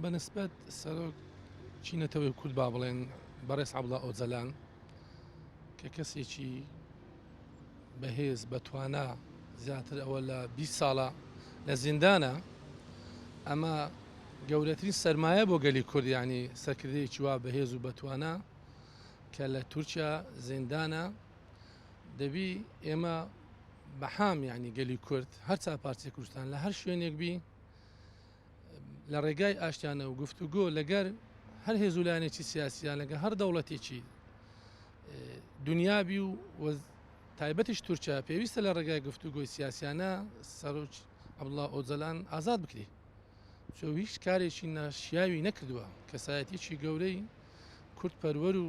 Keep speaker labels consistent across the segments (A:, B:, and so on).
A: بەنسبەت سەرۆک چینەتەوەی کورد با بڵێن بەڕێز عەبدوڵڵا ئۆجەلان کە کەسێکی بەهێز بەتوانا زیاتر ئەوە لە 20 ساڵە لە زیندانە، ئەمە گەورەترین سەرمایە بۆ گەلی کورد، یعنی سەرکردەیەکی وا بەهێز و بەتوانا کە لە تورکیا زیندانە. دەبی ئێمە بەحام یعنی گەلی کورد هەرچا پارچەی کوردستان لە هەر شوێنێک بی لە ڕێگای ئاشتیانە و گفتوگۆ لەگەر هەر هێزولانێکی سیاسیان لەگە هەر دەوڵەتێکی دنیابی و تایبەتیش تورکیا پێویستە لە ڕێگای گفتوگۆی سیاسیانە سەرۆک عەبدوڵڵا ئۆجەلان ئازاد بکرێ. چۆ هیچ کارێکی ناشیاوی نەکردووە، کەسایەتیی گەورەی کورد پەروەر و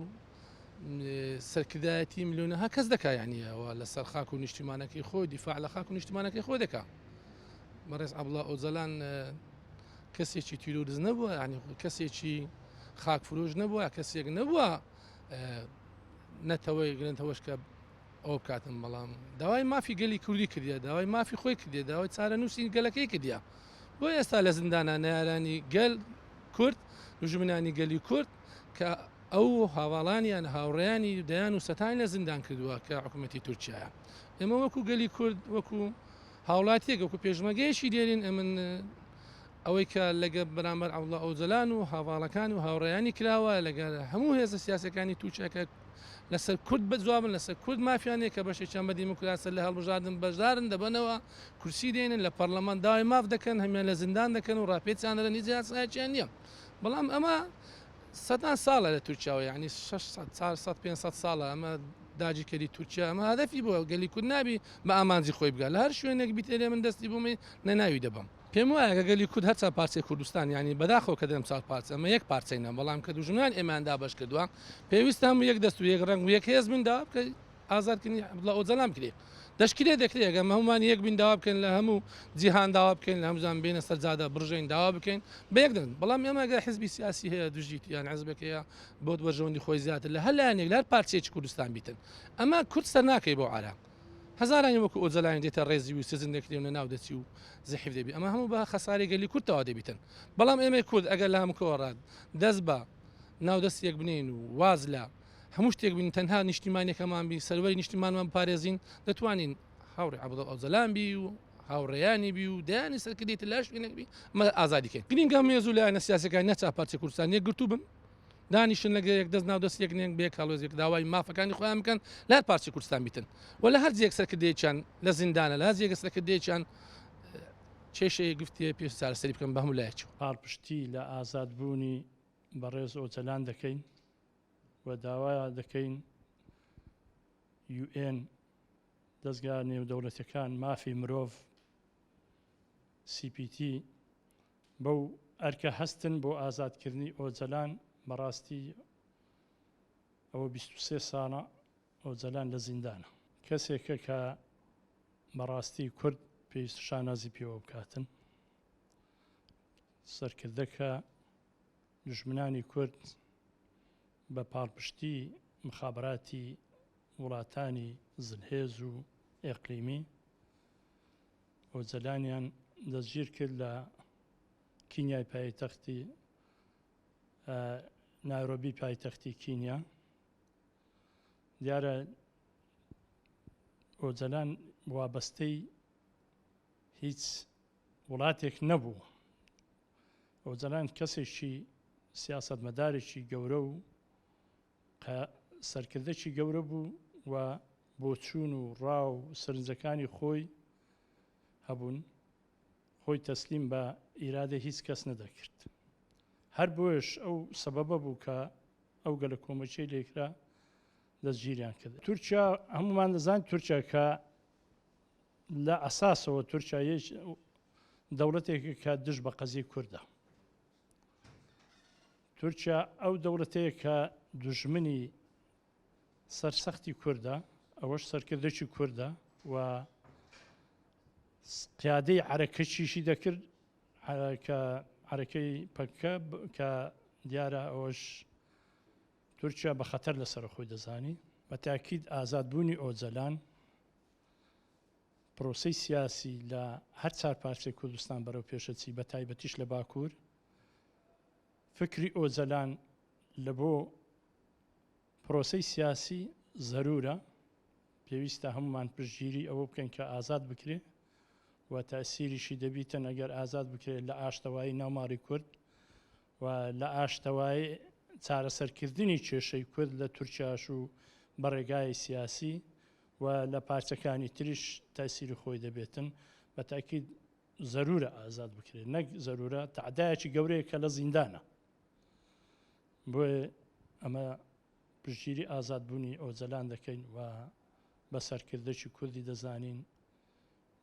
A: سەرکردایەتی ملیۆنەها کەس دەکا، یعنیەوە لەسەر خاک و نیشتیمانەکەی خۆی دیفاع لە خاک و نیشتیمانەکەی خۆی دەکا. بەڕێز عەبدوڵڵا ئۆجەلان کەسێکی تیرۆریست نەبووە، ینی کەسێکی خاک فرۆش نەبووە، کەسێک نەبووە نەتەوەی گرنتەوەش کە ئەو کاتم، بەڵام داوای مافی گەلی کوردی کردە، داوای مافی خۆی کردێ، داوای چارە نووسی گەلەکەی کردە. بۆ ئێستا لە زیندانە نارانی گەل کورد دوژمنانی گەلی کورد کە ئەو هاواڵانیان هاوڕێیانی دەیان و سەتان لە زیندان کردووە کە حکوومەتی تورکیایە. ئێمە وەکو گەلی کورد وەکو هاوڵاتیەک وەکو پێشمەگەیشی دێرین، ئەمن ئەوەی کە لەگە بەرامبەر عەبدوڵڵا ئۆجەلان و هاواڵەکان و هاوڕێیانی کراوە لەگەر هەموو هێزە سیاسەکانی تورکیاکە لەسەر کورد بەجوابن، لەسەر کورد مافیانێک کە بەشێکیان بە دیموکراسی لە هەڵبژاردن بەشدارن دەبنەوە، کورسی دێنن لە پەرلەمان داوای ماف دەکەن، هەمیان لە زیندان دەکەن و ڕاپێچیان لە نیجی یاسایەکیان نییە. بەڵام ئەمە سەدان ساڵە لە تورکیاوە، یعنی 600-500 ساڵە ئەمە داگیرکەری تورکیا، ئەمە هەدەفی بووە گەلی کورد نابی بە ئامانجی خۆی بگات لە هەر شوێنێک بیتێ من دەستی بوومە نەناوی دەبم. پێم وایە گەلی کورد هەرچا پارچەی کوردستان، ینی بەداخەوە کە دەم چاڵ پارچە ئەمە یەک پارچەینە، بەڵام کە دوژمنان ئێماندا بەش کردووە پێویستە هەموو یەک دەست و یەک ڕەنگ و یەک هێز بن داوا بکە ئازادکردنی عەبدوڵڵا ئۆجەلان بکرێ. دەشکرێ دەکرێت ئەگەر هەمومان یەک بین داوا بکەین لە هەموو جیهان داوا بکەین، لە هەمووزان بینە سەرجادە بڕژین داوا بکەین بە یەک دەن. بەڵام ئێمە ئەگەر حیزبی سیاسی هەیە دوژیت یان حیزبێک هەیە بۆ وەرژەوەندی خۆی زیاتر لە هەر لایەنێک لە هەر پارچەیەکی کوردستان بیتن، ئەمە کورد سەر ناکەی بۆ عارا. هەزارانی وەکو ئۆجەلان دێتە ڕێزی و سزن دەکرێنە ناو دەچی و زەحیف دەبی، ئەمە هەموو بە خەساری گەلی کوردەوە دەبیتن. بەڵام ئێمە کورد ئەگەر لە هەموو کۆڕات دەست بە ناودەستێک بنین و واز لە هەموو شتێک بین، تەنها نیشتیمانێکەمان بین، سەروەری نیشتیمانمان پارێزین، دەتوانین هاوڕێ عەبدوڵڵا ئۆجەلان بی و هاوڕێیانی بی و دەیانی سەرکردێت لە شوێنێک بی ئازادیکەین. گرنگە مێزوو لایەنە سیاسەکانی نەچا پارچەی کوردستان یەک گرتوو بن، دانیشن لەگە یەک دەست ناو دەست یەکنێک بێک هەڵۆزێک داوای مافەکانی خۆیان بکەن لە هەر پارچەی کوردستان بیتن، و لە هەر جێک سەرکردەیەکیان لە زیندانە، لە هەر جێگە سەرکردەیەکیان کێشەیە گفتیە پێش چارەسەری بکەن بە هەموو لایەکەوە.
B: پاڵپشتی لە ئازادبوونی بەڕێز ئۆجەلان دەکەین و داوا دەکەین UN دەستگا نێودەوڵەتیەکان مافی مرۆڤ CPT بەو ئەرکە هەستن بۆ ئازادکردنی ئۆجەلان. بەڕاستی ئەوە 23 ساڵە ئۆجەلان لە زیندانە، کەسێکە کە بەڕاستی کورد پێویست شانازی پێوە بکاتن، سەرکردەکە دژمنانی کورد بە پاڵپشتی مخابراتی وڵاتانی زلهێز و ئێقلیمی ئۆجەلانیان دەستگیر کرد لە کینیای پایتەختی نایرۆبی پایتەختی کینیا. دیارە ئۆجەلان وابەستەی هیچ وڵاتێک نەبوو. ئۆجەلان کەسێکی سیاسەتمەدارێکی گەورە و سەرکردەی گەورە بوو و بۆچوون و ڕاو سەرنجەکانی خۆی هەبوون، خۆی تەسلیم بە ئیرادە هیچ کەس نەدەکرد. هەر بۆیش ئەو سەبەبە بوو کە ئەو گەلە کۆمەچەی لێکرا دەستگیریان کرد. تورکیا هەمومان دەزانین تورکیا کە لە ئەساسەوە تورکیا دەوڵەتێکی کە دژ بە قەزی کووردە. تورکیا ئەو دەوڵەتەیە کە دوژمنی سەرسەختی کووردە، ئەوەش سەرکردەی کووردە و قیادەی عەرەکەچیشی دەکرد کە عەرەکەی پەککە کە دیارە ئەوەش تورکیا بە خەتەر لەسەر خۆی دەزانی. بە تاکید ئازادبوونی ئۆجەلان پرۆسەی سیاسی لە هەر چار پارچەی کوردستان بەرەو پێشەچی بە تایبەتیش لە باکوور فکری ئۆزەلان لە بۆ پرۆسەی سیاسی زەرورە پێویستە هەمومان پشتگیری ئەوە بکەین کە ئازاد بکرێ و تاسیریشی دەبیتە ئەگەر ئازاد بکرێت لە ئاشتەوایی ناوماڕی کورد و لە ئاشتەوایی چارەسەرکردنی کێشەی کورد لە تورکیاش و بەڕێگای سیاسی و لە پارچەکانی تریش تاسیری خۆی دەبێتن بە تاکید زەرورە ئازاد بکرێت نەک زەرورە تعدایەکی گەورەیە کە لە زیندانە بۆیە ئەمە پشتگیری ئازادبوونی ئۆزەلان دەکەین و بە سەرکردەی کوردی دەزانین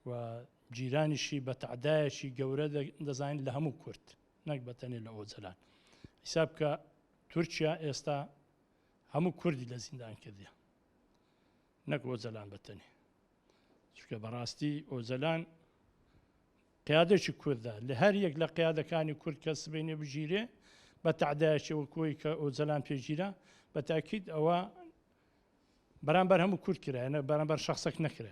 B: و جیرانیشی بە تعدایەکی گەورە دەزانین لە هەموو کورد نەک بەتەنێ لە ئۆزەلان حیساب کە تورکیا ئێستا هەموو کوردی لە زیندان کردیە نەک ئۆزەلان بەتەنێ چونکە بەڕاستی ئۆزەلان قیادێکی کوردە لە هەر یەک لە قیادەکانی کورد کە سبەینێ بژیرێ بە تعدایەکی وەکوی کە ئۆزەلان پێگیرە بە تاکید ئەوە بەرامبەر هەموو کورد کرایە بەرامبەر شخصێک نەکرێت